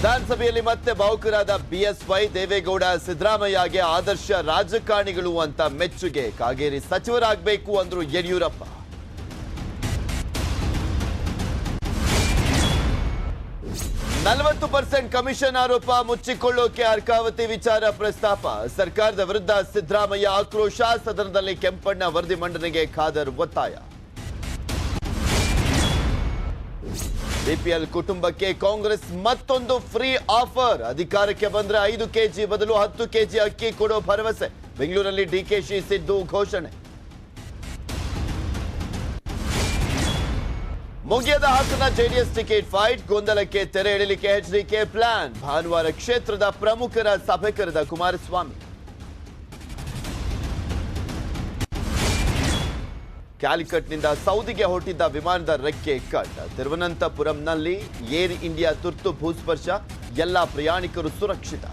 ವಿಧಾನಸಭೆಯಲ್ಲಿ ಮತ್ತೆ ಭಾವುಕರಾದ ಬಿಎಸ್ವೈ ದೇವೇಗೌಡ ಸಿದ್ದರಾಮಯ್ಯಗೆ ಆದರ್ಶ ರಾಜಕಾರಣಿಗಳು ಅಂತ ಮೆಚ್ಚುಗೆ. ಕಾಗೇರಿ ಸಚಿವರಾಗಬೇಕು ಅಂದ್ರು ಯಡಿಯೂರಪ್ಪ. %40 ಕಮಿಷನ್ ಆರೋಪ ಮುಚ್ಚಿಕೊಳ್ಳೋಕೆ ಅರ್ಕಾವತಿ ವಿಚಾರ ಪ್ರಸ್ತಾಪ. ಸರ್ಕಾರದ ವಿರುದ್ಧ ಸಿದ್ದರಾಮಯ್ಯ ಆಕ್ರೋಶ. ಸದನದಲ್ಲಿ ಕೆಂಪಣ್ಣ ವರದಿ ಮಂಡನೆಗೆ ಖಾದರ್ ಒತ್ತಾಯ. ಬಿಪಿಎಲ್ ಕುಟುಂಬಕ್ಕೆ ಕಾಂಗ್ರೆಸ್ ಮತ್ತೊಂದು ಫ್ರೀ ಆಫರ್. ಅಧಿಕಾರಕ್ಕೆ ಬಂದ್ರೆ 5 ಕೆಜಿ ಬದಲು 10 ಕೆಜಿ ಅಕ್ಕಿ ಕೊಡೋ ಭರವಸೆ. ಬೆಂಗಳೂರಲ್ಲಿ ಡಿಕೆಶಿ ಸಿದ್ದು ಘೋಷಣೆ. ಮುಗಿಯದ ಹಾಸನ ಜೆಡಿಎಸ್ ಟಿಕೆಟ್ ಫೈಟ್. ಗೊಂದಲಕ್ಕೆ ತೆರೆ ಎಳೆಯಲಿಕ್ಕೆ ಎಚ್ಡಿಕೆ ಪ್ಲಾನ್. ಭಾನುವಾರ ಕ್ಷೇತ್ರದ ಪ್ರಮುಖರ ಸಭೆ ಕರೆದ ಕುಮಾರಸ್ವಾಮಿ. ಕ್ಯಾಲಿಕಟ್ನಿಂದ ಸೌದಿಗೆ ಹೊರಟಿದ್ದ ವಿಮಾನದ ರೆಕ್ಕೆ ಕಟ್. ತಿರುವನಂತಪುರಂನಲ್ಲಿ ಏರ್ ಇಂಡಿಯಾ ತುರ್ತು ಭೂಸ್ಪರ್ಶ. ಎಲ್ಲ ಪ್ರಯಾಣಿಕರು ಸುರಕ್ಷಿತ.